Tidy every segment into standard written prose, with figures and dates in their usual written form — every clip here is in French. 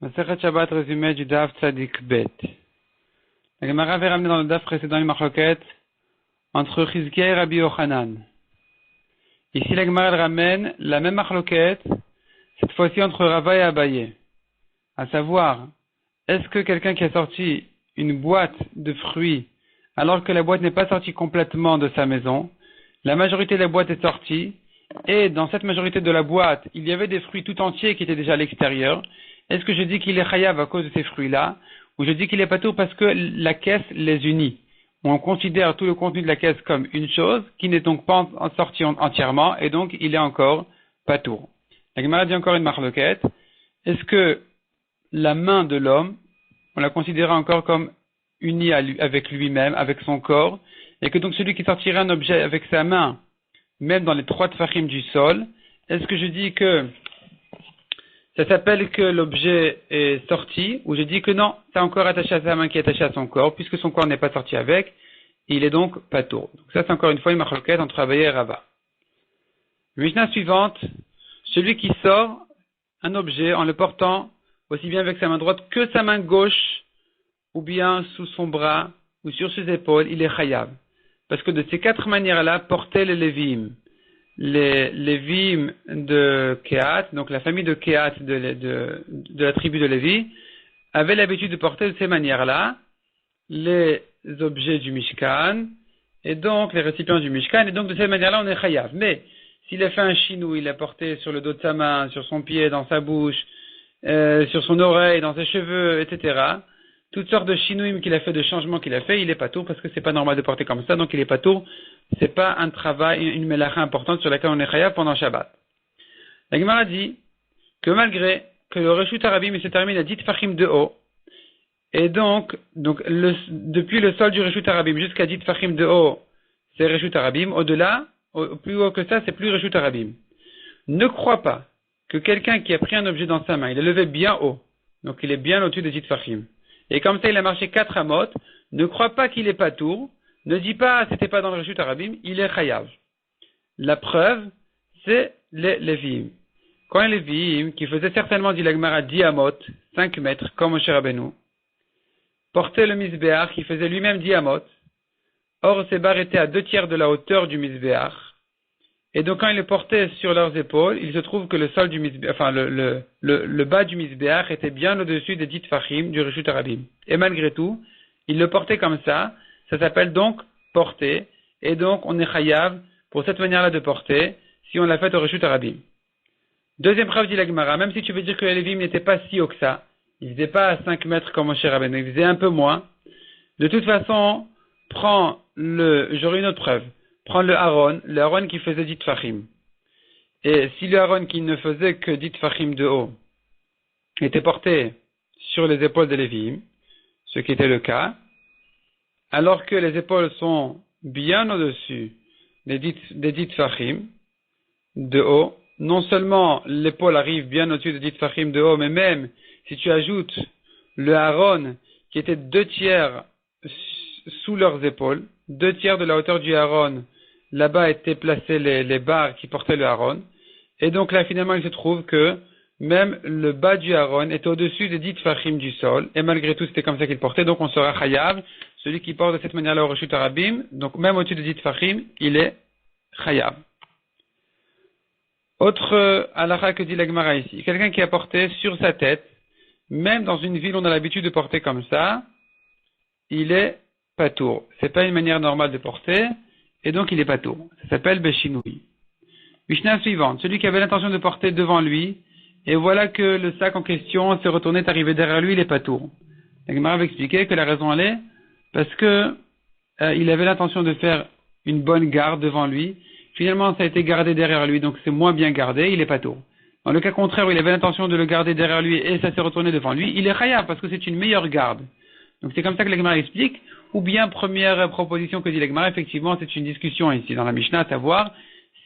Masechet Shabbat résumé du Daf Tzadik Bet. La Gemara avait ramené dans le Daf précédent une marloquette entre Chizkiah et Rabbi Yochanan. Ici, la Gemara ramène la même marloquette, cette fois-ci entre Rava et Abaye. À savoir, est-ce que quelqu'un qui a sorti une boîte de fruits alors que la boîte n'est pas sortie complètement de sa maison, la majorité de la boîte est sortie, et dans cette majorité de la boîte, il y avait des fruits tout entiers qui étaient déjà à l'extérieur. Est-ce que je dis qu'il est chayav à cause de ces fruits-là, ou je dis qu'il est patour parce que la caisse les unit? On considère tout le contenu de la caisse comme une chose, qui n'est donc pas sorti entièrement, et donc il est encore patour. La Gemara dit encore une marloquette. Est-ce que la main de l'homme, on la considérera encore comme unie avec lui-même, avec son corps, et que donc celui qui sortirait un objet avec sa main, même dans les 3 tfachim du sol, est-ce que je dis que ça s'appelle que l'objet est sorti, ou je dis que non, c'est encore attaché à sa main qui est attaché à son corps, puisque son corps n'est pas sorti avec, il est donc patour. Donc ça c'est encore une fois une marloquette entre Abaye et Rava. Mishnah suivante, celui qui sort un objet en le portant aussi bien avec sa main droite que sa main gauche, ou bien sous son bras, ou sur ses épaules, il est chayav. Parce que de ces 4 manières-là, portaient les Lévim. Les Lévim de Kehat, donc la famille de Kehat de la tribu de Lévi, avaient l'habitude de porter de ces manières-là les objets du Mishkan, et donc les récipients du Mishkan, et donc de cette manière-là on est chayav. Mais s'il a fait un chinou, il l'a porté sur le dos de sa main, sur son pied, dans sa bouche, sur son oreille, dans ses cheveux, etc., toutes sortes de chinouim qu'il a fait, de changements qu'il a fait, il est patour parce que c'est pas normal de porter comme ça, donc il est patour. C'est pas un travail, une mélacha importante sur laquelle on est chayav pendant Shabbat. La Gemara dit que malgré que le Reshut Arabim se termine à 10 tfachim de haut, et donc depuis le sol du Reshut Arabim jusqu'à 10 tfachim de haut, c'est Reshut Arabim, au-delà, plus haut que ça, c'est plus Reshut Arabim. Ne crois pas que quelqu'un qui a pris un objet dans sa main, il est levé bien haut, donc il est bien au-dessus des 10 tfachim. Et comme ça, il a marché 4 amot, ne crois pas qu'il est patour, ne dis pas, c'était pas dans le Reshut Arabim, il est chayav. La preuve, c'est les Lévim. Quand les Lévim, qui faisaient certainement, dit la Gemara, 10 amot, 5 mètres, comme Moshe Rabbeinu, portaient le misbéach, qui faisait lui-même 10 amot, or ces barres étaient à 2/3 de la hauteur du misbéach, et donc quand ils le portaient sur leurs épaules, il se trouve que le sol du misbéach, enfin le bas du misbéach était bien au-dessus des 10 tfachim du Reshut Arabim. Et malgré tout, ils le portaient comme ça s'appelle donc porter, et donc on est chayav pour cette manière-là de porter, si on l'a fait au Reshut Arabim. Deuxième preuve dit la Gemara, même si tu veux dire que les Lévim n'étaient pas si haut que ça, ils faisaient pas à 5 mètres comme Moshe Rabbeinu, ils faisaient un peu moins, de toute façon, j'aurai une autre preuve. Prends le Aaron qui faisait 10 tfachim. Et si le Aaron qui ne faisait que 10 tfachim de haut était porté sur les épaules des Lévim, ce qui était le cas, alors que les épaules sont bien au-dessus des 10 tfachim de haut, non seulement l'épaule arrive bien au-dessus des 10 tfachim de haut, mais même si tu ajoutes le Aaron qui était 2/3 sous leurs épaules, 2/3 de la hauteur du Aaron, là-bas étaient placées les barres qui portaient le Aaron, et donc là finalement il se trouve que même le bas du Aaron est au-dessus des 10 tfachim du sol, et malgré tout c'était comme ça qu'il portait, donc on sera chayav, celui qui porte de cette manière-là au Reshut Arabim, donc même au-dessus des 10 tfachim, il est chayav. Autre halakha que dit la Gemara ici, quelqu'un qui a porté sur sa tête, même dans une ville où on a l'habitude de porter comme ça, il est patour. C'est pas une manière normale de porter, et donc il est patour. Ça s'appelle Beshinoui. Mishnah suivante, celui qui avait l'intention de porter devant lui, et voilà que le sac en question s'est retourné, est arrivé derrière lui, il est patour. La Gemara va expliquer que la raison elle est, parce que il avait l'intention de faire une bonne garde devant lui, finalement ça a été gardé derrière lui, donc c'est moins bien gardé, il est patour. Dans le cas contraire où il avait l'intention de le garder derrière lui, et ça s'est retourné devant lui, il est chayav, parce que c'est une meilleure garde. Donc c'est comme ça que la Gemara explique, ou bien première proposition que dit la Gemara, effectivement c'est une discussion ici dans la Mishnah, à savoir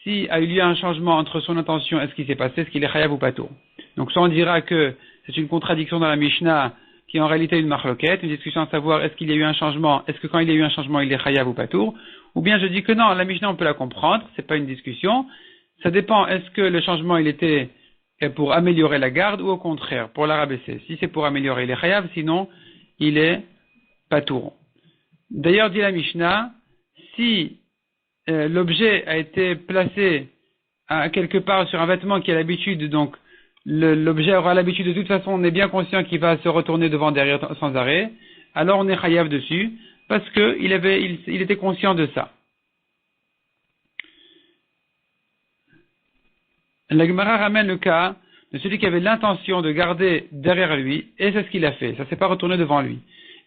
si a eu lieu un changement entre son intention et ce qui s'est passé, est-ce qu'il est chayav ou patour. Donc soit on dira que c'est une contradiction dans la Mishnah qui est en réalité une marloquette, une discussion à savoir est-ce qu'il y a eu un changement, est-ce que quand il y a eu un changement il est chayav ou patour, ou bien je dis que non, la Mishnah on peut la comprendre, c'est pas une discussion, ça dépend, est-ce que le changement il était est pour améliorer la garde ou au contraire, pour la rabaisser. Si c'est pour améliorer, il est chayav, sinon, il est patour. D'ailleurs, dit la Mishnah, si l'objet a été placé à quelque part sur un vêtement qui a l'habitude, donc l'objet aura l'habitude de toute façon, on est bien conscient qu'il va se retourner devant derrière sans arrêt, alors on est chayav dessus, parce que il était conscient de ça. La Gemara ramène le cas de celui qui avait l'intention de garder derrière lui, et c'est ce qu'il a fait, ça s'est pas retourné devant lui.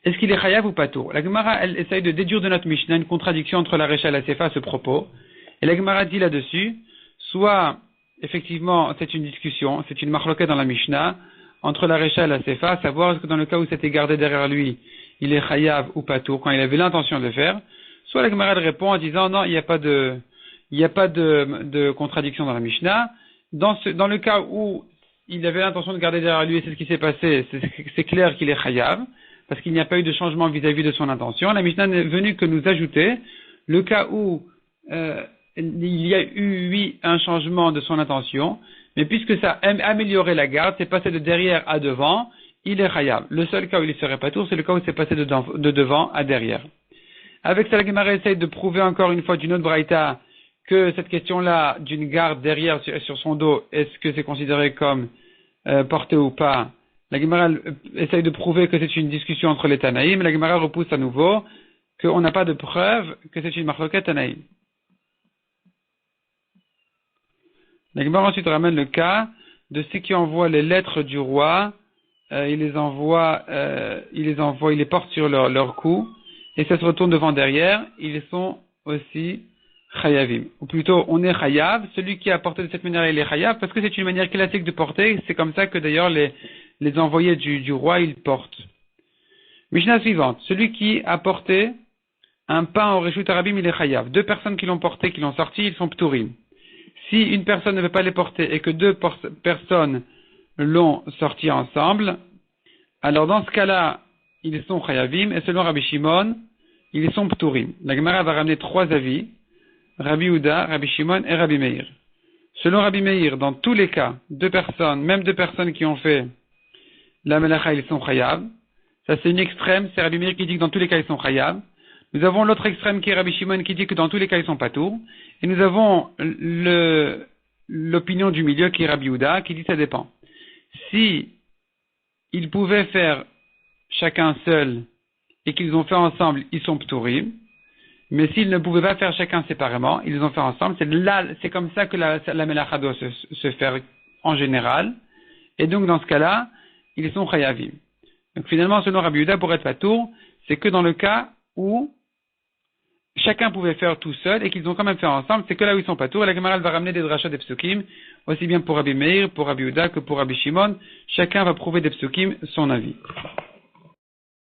Est-ce qu'il est chayav ou patour? La Gemara, elle essaye de déduire de notre Mishnah une contradiction entre la Recha et la Sefa à ce propos, et la Gemara dit là-dessus, soit, effectivement, c'est une discussion, c'est une marloquette dans la Mishnah, entre la Recha et la Sefa, à savoir est-ce que dans le cas où c'était gardé derrière lui, il est chayav ou patour, quand il avait l'intention de le faire, soit la Gemara répond en disant non, il n'y a pas de contradiction dans la Mishnah. Dans le cas où il avait l'intention de garder derrière lui et c'est ce qui s'est passé, c'est clair qu'il est chayav, parce qu'il n'y a pas eu de changement vis-à-vis de son intention. La Mishnah n'est venue que nous ajouter le cas où il y a eu, oui, un changement de son intention, mais puisque ça a amélioré la garde, c'est passé de derrière à devant, il est chayav. Le seul cas où il serait patour, c'est le cas où c'est passé de devant à derrière. Avec ça, la Gemara essaye de prouver encore une fois d'une autre braïta que cette question-là d'une garde derrière sur son dos, est-ce que c'est considéré comme porté ou pas? La Gemara essaye de prouver que c'est une discussion entre les Tanaïm. La Gemara repousse à nouveau qu'on n'a pas de preuve que c'est une marloquette Tanaïm. La Gemara ensuite ramène le cas de ceux qui envoient les lettres du roi, ils les portent sur leur cou, et ça se retourne devant derrière, ils sont aussi chayavim. Ou plutôt, on est chayav, celui qui a porté de cette manière, il est chayav, parce que c'est une manière classique de porter, c'est comme ça que d'ailleurs les envoyés du roi, ils portent. Mishnah suivante, celui qui a porté un pain au Reshut Arabim, il est chayav. Deux personnes qui l'ont porté, qui l'ont sorti, ils sont pturim. Si une personne ne veut pas les porter et que deux personnes l'ont sorti ensemble, alors dans ce cas-là, ils sont chayavim, et selon Rabbi Shimon, ils sont pturim. La Gemara va ramener trois avis, Rabbi Uda, Rabbi Shimon et Rabbi Meir. Selon Rabbi Meir, dans tous les cas, même deux personnes qui ont fait la melacha, ils sont chayav. Ça c'est une extrême, c'est Rabbi Meir qui dit que dans tous les cas ils sont chayav. Nous avons l'autre extrême qui est Rabbi Shimon qui dit que dans tous les cas ils sont patour. Et nous avons l'opinion du milieu qui est Rabbi Uda qui dit que ça dépend. Si ils pouvaient faire chacun seul et qu'ils ont fait ensemble, ils sont pturim. Mais s'ils ne pouvaient pas faire chacun séparément, ils les ont fait ensemble. C'est comme ça que la melacha doit se faire en général. Et donc dans ce cas-là, ils sont chayavim. Donc finalement, selon Rabbi Yehuda, pour être patour, c'est que dans le cas où chacun pouvait faire tout seul et qu'ils ont quand même fait ensemble, c'est que là où ils sont patour. Et la Gemara va ramener des drachas des psukim, aussi bien pour Rabbi Meir, pour Rabbi Yehuda que pour Rabbi Shimon. Chacun va prouver des psukim son avis.